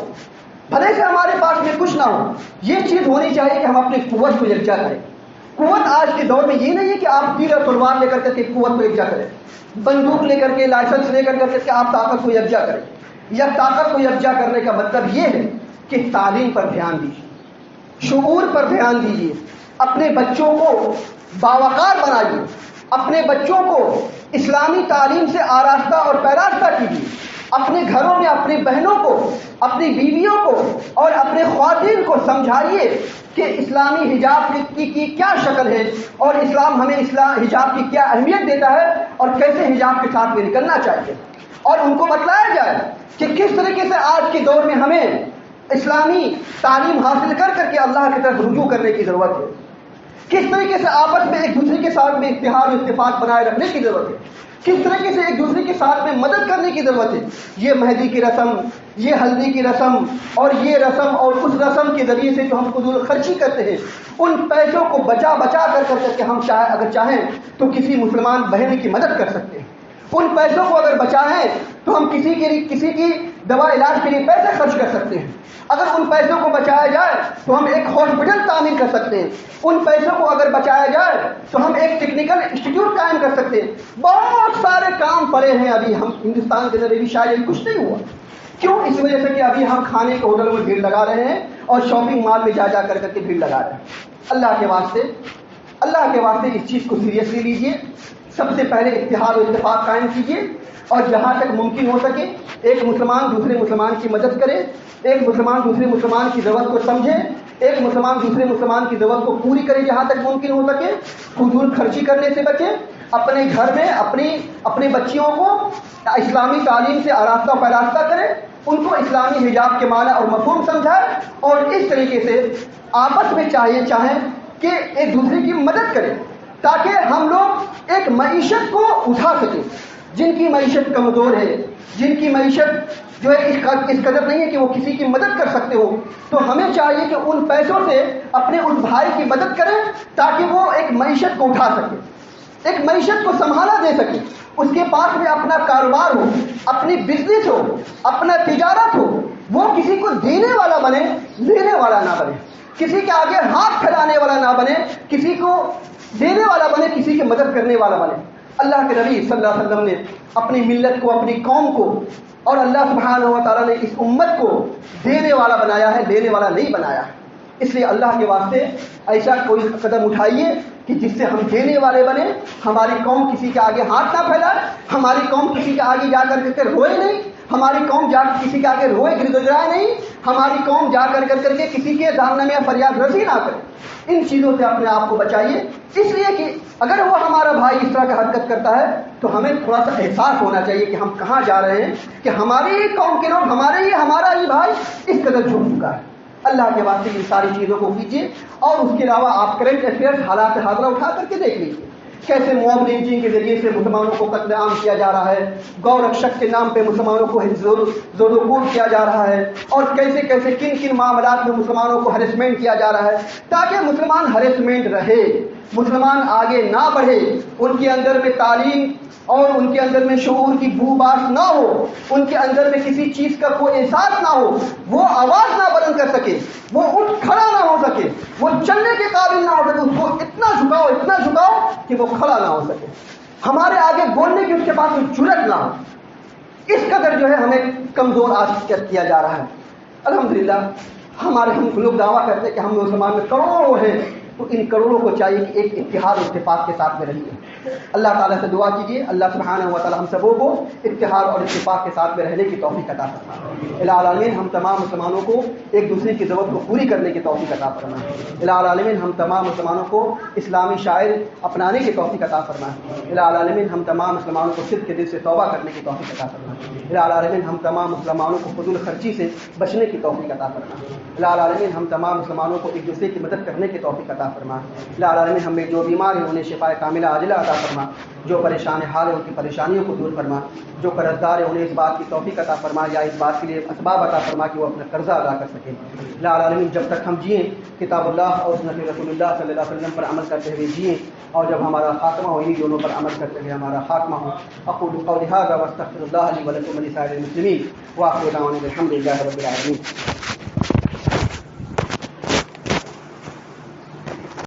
بھلے سے ہمارے پاس میں کچھ نہ ہو، یہ چیز ہونی چاہیے کہ ہم اپنی قوت کو یکجا کریں۔ قوت آج کے دور میں یہ نہیں ہے کہ آپ تیر اور تلوار لے کر کے قوت کو یکجا کریں، بندوق لے کر کے، لائسنس لے کر کے آپ طاقت کو یکجا کریں۔ یا طاقت کو یکجا کرنے کا مطلب یہ ہے کہ تعلیم پر دھیان دیجیے، شعور پر دھیان دیجیے، اپنے بچوں کو باوقار بنائیے، اپنے بچوں کو اسلامی تعلیم سے آراستہ اور پیراستہ کیجیے، اپنے گھروں میں اپنی بہنوں کو، اپنی بیویوں کو اور اپنے خواتین کو سمجھائیے کہ اسلامی حجاب کی کیا شکل ہے اور اسلام ہمیں حجاب کی کیا اہمیت دیتا ہے اور کیسے حجاب کے ساتھ میں نکلنا چاہیے، اور ان کو بتلایا جائے کہ کس طریقے سے آج کے دور میں ہمیں اسلامی تعلیم حاصل کر کے اللہ کی طرف رجوع کرنے کی ضرورت ہے، کس طریقے سے آپس میں ایک دوسرے کے ساتھ میں اتحاد و اتفاق بنائے رکھنے کی ضرورت ہے، کس طریقے سے ایک دوسرے کے ساتھ میں مدد کرنے کی ضرورت ہے۔ یہ مہندی کی رسم، یہ ہلدی کی رسم اور یہ رسم اور اس رسم کے ذریعے سے جو ہم فضول خرچی کرتے ہیں، ان پیسوں کو بچا کر کے ہم اگر چاہیں تو کسی مسلمان بہن کی مدد کر سکتے ہیں۔ ان پیسوں کو اگر بچائیں تو ہم کسی کی دوا علاج کے لیے پیسے خرچ کر سکتے ہیں۔ اگر ان پیسوں کو بچایا جائے تو ہم ایک ہاسپٹل تعمیر کر سکتے ہیں۔ ان پیسوں کو اگر بچایا جائے تو ہم ایک ٹیکنیکل انسٹیٹیوٹ قائم کر سکتے ہیں۔ بہت سارے کام پڑے ہیں ابھی ہم ہندوستان کے اندر، بھی شاید کچھ نہیں ہوا۔ کیوں؟ اس وجہ سے کہ ابھی ہم کھانے کے ہوٹل میں بھیڑ لگا رہے ہیں اور شاپنگ مال میں جا جا کر کے بھیڑ لگا رہے ہیں۔ اللہ کے واسطے اس چیز کو سیریسلی لیجیے۔ سب سے پہلے اتحاد و اتفاق قائم کیجیے، اور جہاں تک ممکن ہو سکے ایک مسلمان دوسرے مسلمان کی مدد کرے، ایک مسلمان دوسرے مسلمان کی ضرورت کو سمجھے، ایک مسلمان دوسرے مسلمان کی ضرورت کو پوری کرے جہاں تک ممکن ہو سکے، فضول خرچی کرنے سے بچے، اپنے گھر میں اپنے بچیوں کو اسلامی تعلیم سے آراستہ پیراستہ کرے، ان کو اسلامی حجاب کے معنی اور مفہوم سمجھائے، اور اس طریقے سے آپس میں چاہیں کہ ایک دوسرے کی مدد کریں تاکہ ہم لوگ ایک معیشت کو اٹھا سکیں۔ جن کی معیشت کمزور ہے، جن کی معیشت جو ہے اس قدر نہیں ہے کہ وہ کسی کی مدد کر سکتے ہو، تو ہمیں چاہیے کہ ان پیسوں سے اپنے اس بھائی کی مدد کریں تاکہ وہ ایک معیشت کو اٹھا سکے، ایک معیشت کو سنبھالا دے سکے، اس کے پاس میں اپنا کاروبار ہو، اپنی بزنس ہو، اپنا تجارت ہو، وہ کسی کو دینے والا بنے، لینے والا نہ بنے، کسی کے آگے ہاتھ پھیلانے والا نہ بنے، کسی کو دینے والا بنے، کسی کی مدد کرنے والا بنے۔ اللہ کے نبی صلی اللہ علیہ وسلم نے اپنی ملت کو، اپنی قوم کو، اور اللہ سبحانہ و تعالیٰ نے اس امت کو دینے والا بنایا ہے، لینے والا نہیں بنایا ہے۔ اس لیے اللہ کے واسطے ایسا کوئی قدم اٹھائیے کہ جس سے ہم دینے والے بنے، ہماری قوم کسی کے آگے ہاتھ نہ پھیلائے، ہماری قوم کسی کے آگے جا کر کے روئے نہیں، ہماری قوم جا کسی کے آگے روئے گڑگڑائے نہیں، ہماری قوم جا کر کے کسی کے دامن میں فریاد رسی نہ کرے۔ ان چیزوں سے اپنے آپ کو بچائیے، اس لیے کہ اگر وہ ہمارا بھائی اس طرح کی حرکت کرتا ہے تو ہمیں تھوڑا سا احساس ہونا چاہیے کہ ہم کہاں جا رہے ہیں، کہ ہماری ہی قوم کے لوگ، ہمارا ہی بھائی اس قدر جھک چکا ہے۔ اللہ کے واسطے ان ساری چیزوں کو کیجیے، اور اس کے علاوہ آپ کرنٹ افیئرز، حالات حاضرہ اٹھا کر کے دیکھ لیجیے، کیسے موب لنچنگ کے ذریعے سے مسلمانوں کو قتل عام کیا جا رہا ہے، گو رکشک کے نام پہ مسلمانوں کو زور و کور کیا جا رہا ہے، اور کیسے کیسے کن معاملات میں مسلمانوں کو ہریسمنٹ کیا جا رہا ہے، تاکہ مسلمان ہریسمنٹ رہے، مسلمان آگے نہ بڑھے، ان کے اندر میں تعلیم اور ان کے اندر میں شعور کی بو باش نہ ہو، ان کے اندر میں کسی چیز کا کوئی احساس نہ ہو، وہ آواز نہ بلند کر سکے، وہ اٹھ کھڑا نہ ہو سکے، وہ چلنے کے قابل نہ ہو سکے، اس کو اتنا جھکاؤ کہ وہ کھڑا نہ ہو سکے، ہمارے آگے بولنے کی اس کے پاس کوئی جرأت نہ ہو۔ اس قدر جو ہے ہمیں کمزور آج کیا جا رہا ہے۔ الحمدللہ ہم لوگ دعویٰ کرتے ہیں کہ ہم مسلمان میں کروڑوں ہیں، تو ان کروڑوں کو چاہیے کہ ایک اتحاد و اتفاق کے ساتھ میں رہیے۔ اللہ تعالیٰ سے دعا کیجیے، اللہ سبحانہ و تعالیٰ ہم سبوں کو اتحاد اور اتفاق کے ساتھ میں رہنے کی توفیق عطا فرمائے۔ الہ العالمین ہم تمام مسلمانوں کو ایک دوسرے کی ضرورت کو پوری کرنے کی توفیق عطا فرمائے۔ الہ العالمین ہم تمام مسلمانوں کو اسلامی شاعر اپنانے کی توفیق عطا فرمائے۔ الہ العالمین ہم تمام مسلمانوں کو صدق کے دل سے توبہ کرنے کی توفیق عطا فرمائے۔ الہ العالمین ہم تمام مسلمانوں کو فضول خرچی سے بچنے کی توفیق عطا فرمائے۔ الہ العالمین ہم تمام مسلمانوں کو ایک دوسرے کی مدد کرنے کی توفیق عطا فرمائے۔ الہ العالمین ہمیں جو بیمار ہیں انہیں شفاء کاملہ عاجلہ عطا فرما، جو پریشان حال ہے ان کی پریشانیوں کو دور فرما، جو قرض دار ہے انہیں اس بات کی توفیق عطا فرما یا اس بات کے لیے اسباب عطا فرما کہ وہ اپنا قرضہ ادا کر سکیں۔ الہ العالمین جب تک ہم جئیں کتاب اللہ اور سنت رسول اللہ صلی اللہ علیہ وسلم پر عمل کرتے ہوئے جئیں، اور جب ہمارا خاتمہ ہو انہیں دونوں پر عمل کرتے ہوئے ہمارا خاتمہ ہو۔ اقول قولی ھذا واستغفر اللہ لی ولکم ولسائر المسلمین، وآخر دعوانا الحمد للہ رب العالمین۔